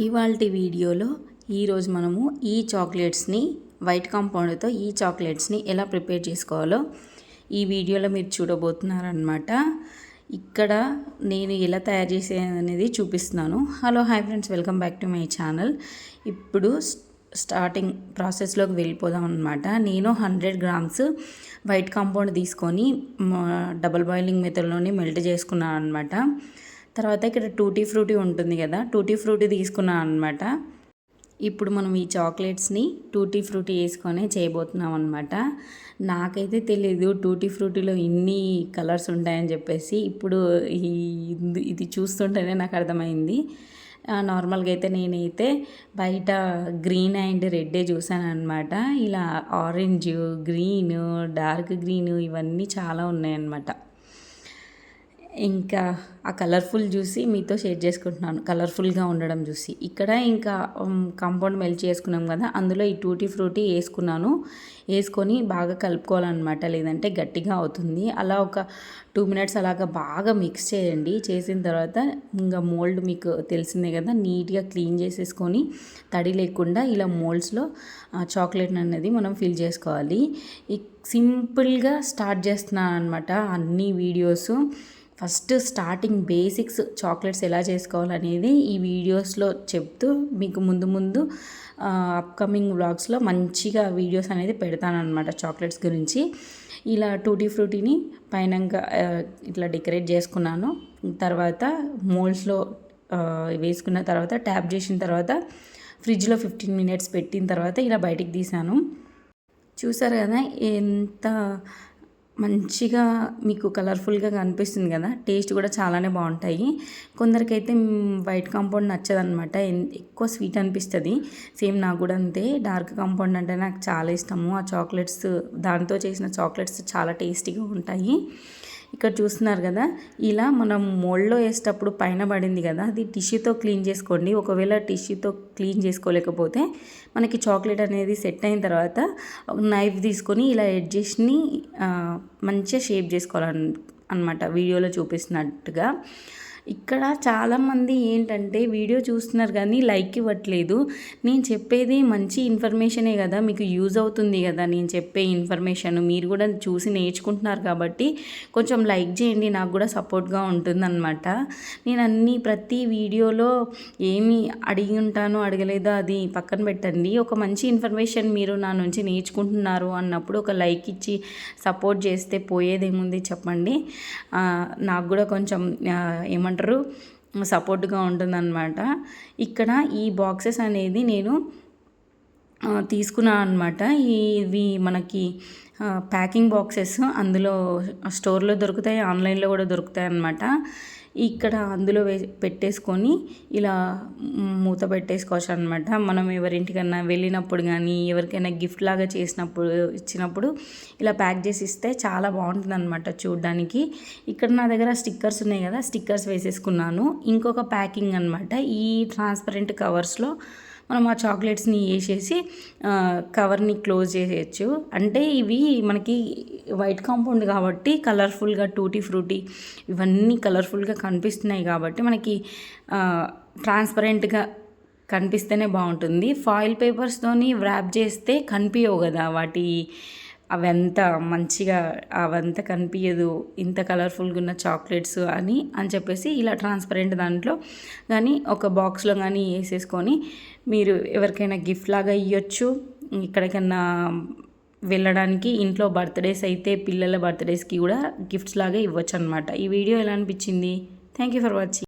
ఇవాల్టి వీడియోలో ఈరోజు మనము ఈ చాక్లెట్స్ని వైట్ కాంపౌండ్తో ఈ చాక్లెట్స్ని ఎలా ప్రిపేర్ చేసుకోవాలో ఈ వీడియోలో మీరు చూడబోతున్నారనమాట. ఇక్కడ నేను ఎలా తయారు చేసేది అనేది చూపిస్తున్నాను. Hello hi friends, welcome back to my channel. ఇప్పుడు స్టార్టింగ్ ప్రాసెస్లోకి వెళ్ళిపోదాం అనమాట. నేను 100 గ్రామ్స్ వైట్ కాంపౌండ్ తీసుకొని డబుల్ బాయిలింగ్ మెథడ్లోనే మెల్ట్ చేసుకున్నాను అనమాట. తర్వాత ఇక్కడ టూటీ ఫ్రూటీ ఉంటుంది కదా, టూటీ ఫ్రూటీ తీసుకున్నాను అనమాట. ఇప్పుడు మనం ఈ చాక్లెట్స్ని టూటీ ఫ్రూటీ వేసుకొని చేయబోతున్నాం అనమాట. నాకైతే తెలీదు టూటీ ఫ్రూటీలో ఇన్ని కలర్స్ ఉంటాయని చెప్పేసి. ఇప్పుడు ఇది చూస్తుంటేనే నాకు అర్థమైంది. నార్మల్గా అయితే నేనైతే బయట గ్రీన్ అండ్ రెడ్డే చూసాను అనమాట. ఇలా ఆరెంజ్, గ్రీన్, డార్క్ గ్రీన్ ఇవన్నీ చాలా ఉన్నాయన్నమాట. ఇంకా ఆ కలర్ఫుల్ చూసి మీతో షేర్ చేసుకుంటున్నాను, కలర్ఫుల్గా ఉండడం చూసి. ఇక్కడ ఇంకా కాంపౌండ్ మెల్ట్ చేసుకున్నాం కదా, అందులో ఈ టూటీ ఫ్రూటీ వేసుకొని బాగా కలుపుకోవాలన్నమాట, లేదంటే గట్టిగా అవుతుంది. అలా ఒక 2 మినిట్స్ అలాగా బాగా మిక్స్ చేయండి. చేసిన తర్వాత ఇంకా మోల్డ్ మీకు తెలిసిందే కదా, నీట్గా క్లీన్ చేసేసుకొని తడి లేకుండా ఇలా మోల్డ్స్లో చాక్లెట్ అనేది మనం ఫిల్ చేసుకోవాలి. సింపుల్గా స్టార్ట్ చేస్తున్నాను అనమాట అన్ని videos. First starting basics chocolates ఎలా చేసుకోవాలనేది ఈ వీడియోస్లో చెప్తూ మీకు ముందు అప్కమింగ్ వ్లాగ్స్లో మంచిగా వీడియోస్ అనేది పెడతానన్నమాట చాక్లెట్స్ గురించి. ఇలా టూటీ ఫ్రూటీని పైన ఇట్లా డెకరేట్ చేసుకున్నాను. తర్వాత మోల్డ్స్లో వేసుకున్న తర్వాత ట్యాప్ చేసిన తర్వాత ఫ్రిడ్జ్లో 15 మినిట్స్ పెట్టిన తర్వాత ఇలా బయటికి తీసాను. చూసారు కదా ఎంత మంచిగా మీకు కలర్ఫుల్గా కనిపిస్తుంది కదా. టేస్ట్ కూడా చాలానే బాగుంటాయి. కొందరికైతే వైట్ కాంపౌండ్ నచ్చదనమాట, ఎక్కువ స్వీట్ అనిపిస్తుంది. సేమ్ నాకు కూడా అంతే. డార్క్ కాంపౌండ్ అంటే నాకు చాలా ఇష్టము. ఆ చాక్లెట్స్, దాంతో చేసిన చాక్లెట్స్ చాలా టేస్టీగా ఉంటాయి. ఇక్కడ చూస్తున్నారు కదా, ఇలా మనం మోల్డ్లో వేసేటప్పుడు పైన పడింది కదా, అది టిష్యూతో క్లీన్ చేసుకోండి. ఒకవేళ టిష్యూతో క్లీన్ చేసుకోలేకపోతే మనకి చాక్లెట్ అనేది సెట్ అయిన తర్వాత నైఫ్ తీసుకొని ఇలా ఎడ్జెస్ని మంచిగా షేప్ చేసుకోవాలన్నమాట, వీడియోలో చూపిస్తున్నట్టుగా. ఇక్కడ చాలామంది ఏంటంటే వీడియో చూస్తున్నారు కానీ లైక్ ఇవ్వట్లేదు. నేను చెప్పేది మంచి ఇన్ఫర్మేషనే కదా, మీకు యూజ్ అవుతుంది కదా నేను చెప్పే ఇన్ఫర్మేషన్. మీరు కూడా చూసి నేర్చుకుంటున్నారు కాబట్టి కొంచెం లైక్ చేయండి, నాకు కూడా సపోర్ట్గా ఉంటుందన్నమాట. నేను ప్రతి వీడియోలో ఏమి అడిగి ఉంటానో అడగలేదో అది పక్కన పెట్టండి. ఒక మంచి ఇన్ఫర్మేషన్ మీరు నా నుంచి నేర్చుకుంటున్నారు అన్నప్పుడు ఒక లైక్ ఇచ్చి సపోర్ట్ చేస్తే పోయేదేముంది చెప్పండి. నాకు కూడా కొంచెం సపోర్ట్గా ఉంటుందన్నమాట. ఇక్కడ ఈ బాక్సెస్ అనేది నేను తీసుకున్నాను అనమాట. ఇవి మనకి ప్యాకింగ్ బాక్సెస్ అందులో స్టోర్లో దొరుకుతాయి, ఆన్లైన్లో కూడా దొరుకుతాయి అన్నమాట. ఇక్కడ అందులో పెట్టేసుకొని ఇలా మూత పెట్టేసుకోవచ్చు అనమాట. మనం ఎవరింటికన్నా వెళ్ళినప్పుడు కానీ ఎవరికైనా గిఫ్ట్ లాగా ఇచ్చినప్పుడు ఇలా ప్యాక్ చేసి ఇస్తే చాలా బాగుంటుంది అనమాట చూడడానికి. ఇక్కడ నా దగ్గర స్టిక్కర్స్ ఉన్నాయి కదా, స్టిక్కర్స్ వేసేసుకున్నాను. ఇంకొక ప్యాకింగ్ అనమాట, ఈ ట్రాన్స్పరెంట్ కవర్స్లో మనం ఆ చాక్లెట్స్ని వేసేసి కవర్ని క్లోజ్ చేసేయచ్చు. అంటే ఇవి మనకి వైట్ కాంపౌండ్ కాబట్టి కలర్ఫుల్గా టూటీ ఫ్రూటీ ఇవన్నీ కలర్ఫుల్గా కనిపిస్తున్నాయి కాబట్టి మనకి ట్రాన్స్పరెంట్గా కనిపిస్తేనే బాగుంటుంది. ఫాయిల్ పేపర్స్తోని వ్రాప్ చేస్తే కనిపించవు కదా అవంతా కనిపించదు, ఇంత కలర్ఫుల్గా ఉన్న చాక్లెట్స్ అని చెప్పేసి ఇలా ట్రాన్స్పరెంట్ దాంట్లో కానీ ఒక బాక్స్లో కానీ వేసేసుకొని మీరు ఎవరికైనా గిఫ్ట్ లాగా ఇవ్వచ్చు. ఎక్కడికైనా వెళ్ళడానికి, ఇంట్లో బర్త్డేస్ అయితే పిల్లల బర్త్డేస్కి కూడా గిఫ్ట్స్ లాగా ఇవ్వచ్చు అనమాట. ఈ వీడియో ఎలా అనిపించింది? Thank you for watching.